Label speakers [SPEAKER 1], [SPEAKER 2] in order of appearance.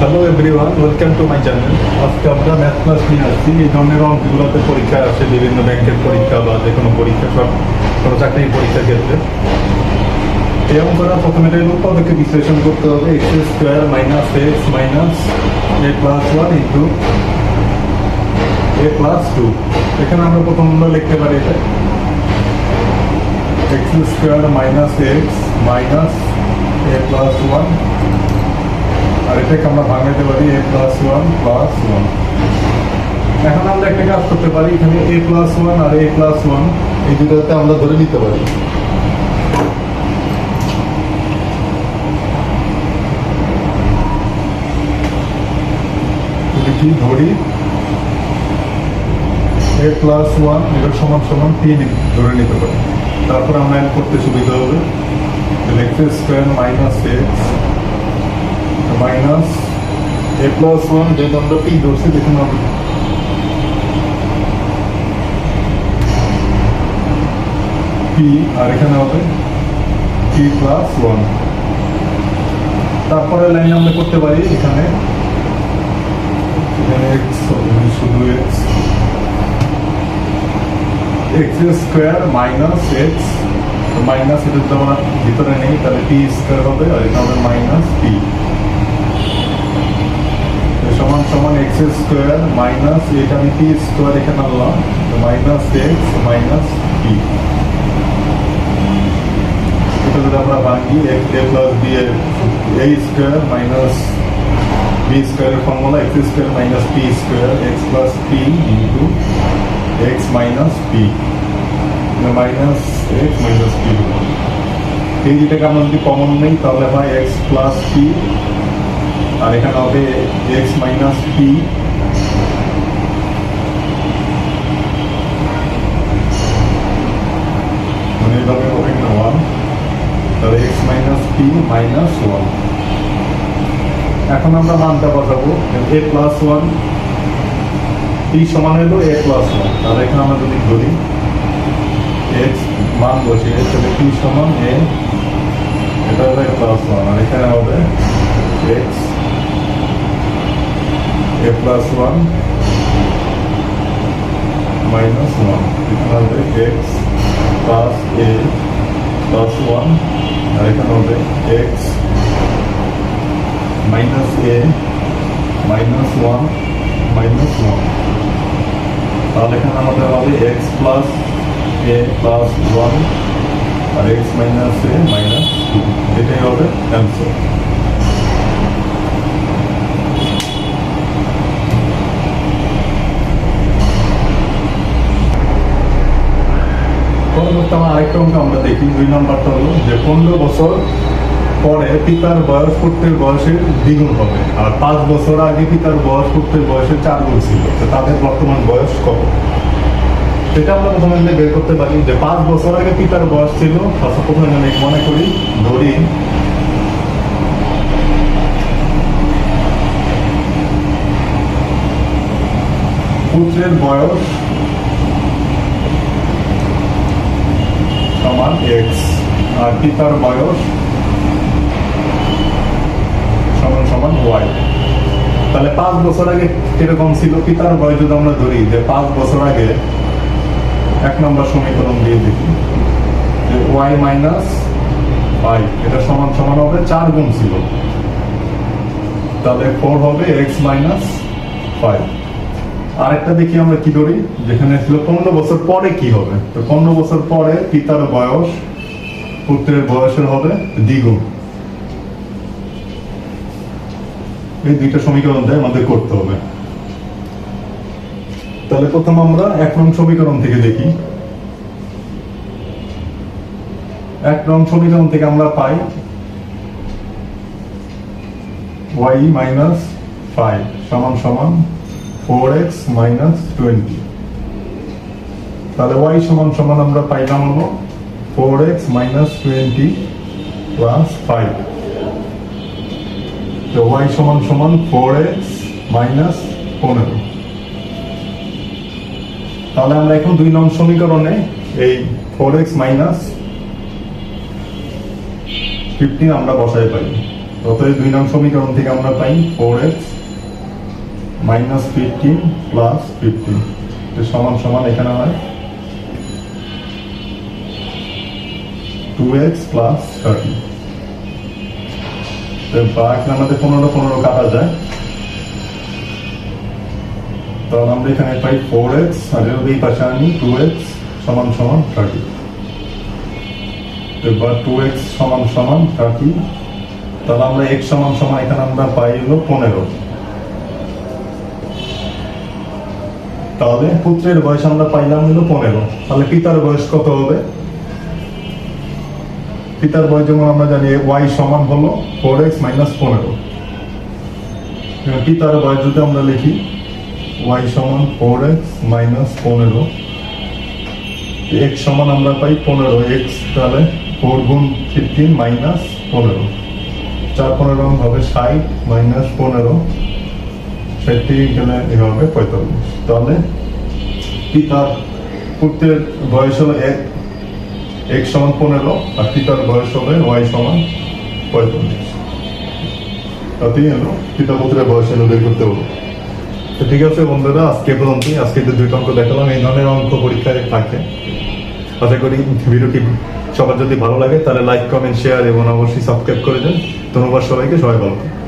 [SPEAKER 1] Hello everyone, welcome to my channel. আজকে আমরা math class নিয়ে আসছি। এই ধরনের অঙ্কগুলোতে পরীক্ষা আসে, বিভিন্ন ব্যাংকের পরীক্ষা বা যে কোনো পরীক্ষা, সব কোনো চাকরির পরীক্ষার ক্ষেত্রে। এই অঙ্কটা প্রথমে উৎপাদকে বিশ্লেষণ করতে হবে। X square minus x minus a plus one into a plus two. এখানে আমরা প্রথম লিখতে পারি এটা x square minus x minus a plus one, আর এটাকে আমরা ভাঙাইতে পারি a plus one plus one. এখন আমরা একটা কাজ করতে পারি, এখানে এ প্লাস ওয়ান আর এ প্লাস ওয়ান এই দুটোতে আমরা ধরে নিতে পারি। কি ধরি এ প্লাস ওয়ান এটা সমান সমান তিন ধরে নিতে পারি। তারপর আমরা এন করতে সুবিধা হবে। X square minus x minus a plus one, যেহেতু আমরা পি ধরছি দেখুন হবে পি, আর এখানে হবে পি প্লাস ওয়ান। তারপরে লাইন আমরা করতে পারি এখানে এক্স শুধু x x square minus x minus, এটা তো আমরা ভিতরে নেই, তাহলে পি স্কোয়ার হবে, আর এটা হবে মাইনাস পি সমান সমান এক্স স্কোয়ার মাইনাস, এটা আমি পি স্কোয়ার এখানে আনলাম মাইনাস এক্স মাইনাস পি। এটা যদি আমরা ভাঙি x A plus B A square minus B স্কোয়ারের formula x square minus P square x plus P into x minus P minus x minus P. এই যেটাকে আমরা যদি কমন নেই তাহলে হয় এক্স প্লাস পি, আর এখানে হবে এক্স মাইনাস পি মানে এভাবে হবে ওয়ান, তাহলে x minus P minus one. এখন আমরা মানটা বসাবো এ প্লাস ওয়ান, পি সমান হলো এ প্লাস ওয়ান, তাহলে এখানে আমরা যদি ধরি এক্স মান বসিয়ে তাহলে পি সমান এ, এটা হবে এ প্লাস ওয়ান, আর এখানে হবে এক্স এ প্লাস ওয়ান মাইনাস ওয়ান, এখানে হবে এক্স প্লাস এ প্লাস ওয়ান, আর এখানে হবে এক্স মাইনাস এ মাইনাস ওয়ান মাইনাস ওয়ান। তাহলে এখানে আমাদের হবে এক্স প্লাস এ প্লাস ওয়ান আর এক্স মাইনাস এ মাইনাস টু, এটাই হবে অ্যান্সার। পরবর্তী আমার আরেকটা অঙ্ক আমরা দেখি, 2 নম্বরটা হলো যে 15 বছর পরে পিতার বয়স পুত্রের বয়সের দ্বিগুণ হবে, আর 5 বছর আগে পিতার বয়স পুত্রের বয়সের 4 গুণ ছিল, তো তাদের বর্তমান বয়স কত? সেটা আমরা প্রথমে বের করতে পারি যে 5 বছর আগে পিতার বয়স ছিল, প্রথমে আমি মনে করি ধরি পুত্রের বয়স সমান এক্স আর পিতার বয়স সমান সমান ওয়াই। তাহলে 5 বছর আগে কিরকম ছিল পিতার বয়স, যদি আমরা ধরি যে 5 বছর আগে 1 নম্বর সমীকরণ দিয়ে দেখি যে ওয়াই মাইনাস 5, এটা সমান সমান হবে 4 গুণ ছিল, তাহলে 4 হবে এক্স মাইনাস 5। আরেকটা দেখি আমরা কি ধরি, যেখানে ছিল 15 বছর পরে কি হবে, তো 15 বছর পরে পিতার বয়স পুত্রের বয়সের হবে দ্বিগুণ। এই দুইটা সমীকরণ দিয়ে আমাদের করতে হবে। তাহলে প্রথম আমরা 1 নং সমীকরণ থেকে দেখি। 1 নং সমীকরণ থেকে আমরা পাই y মাইনাস 5 সমান সমান 4x মাইনাস 20। তাহলে y সমান সমান আমরা পাইলাম হলো 4x মাইনাস 20 প্লাস 5, তো y সমান সমান 4x মাইনাস 15। তাহলে আমরা এখন 2 নং সমীকরণে এই 4x মাইনাস 15 আমরা বসাই পাই। অতএব 2 নং সমীকরণ থেকে আমরা পাই 4x মাইনাস 15 প্লাস 15 সমান সমান এখানে হয় 2x প্লাস 30। বা এখানে আমাদের 15 কাটা যায়, তাহলে আমরা এখানে পাই 4x আর এই পাশে আনি 2x সমান সমান 30। এবার 2x সমান সমান 30, তাহলে আমরা x সমান সমান এখানে আমরা পাই হলো 15। তাহলে পুত্রের বয়স আমরা পাইলাম হলো 15। তাহলে পিতার বয়স কত হবে? পিতার বয়স যেমন আমরা জানি y সমান হলো 4x মাইনাস 15। পিতার বয়স যদি আমরা লিখি y সমান 4x মাইনাস 15, x সমান আমরা পাই 15x, তাহলে 4 গুণ 15 মাইনাস 15, 4 15 হবে 60 মাইনাস 15, 60 গেলে হবে 45। তাহলে পিতার পুত্রের বয়স হলো x সমান 15 আর পিতার বয়স হবে y সমান 45। তাতেই হলো পিতা পুত্রের বয়স হলো বের করতে হবে। তো ঠিক আছে বন্ধুরা, আজকে পর্যন্ত। আজকে যে 2টা অঙ্ক দেখালাম, এই ধরনের অঙ্ক পরীক্ষায় থাকে। আশা করি ভিডিওটি সবার যদি ভালো লাগে তাহলে লাইক কমেন্ট শেয়ার এবং অবশ্যই সাবস্ক্রাইব করে দেন। ধন্যবাদ সবাইকে, সবাই ভালো থাকুন।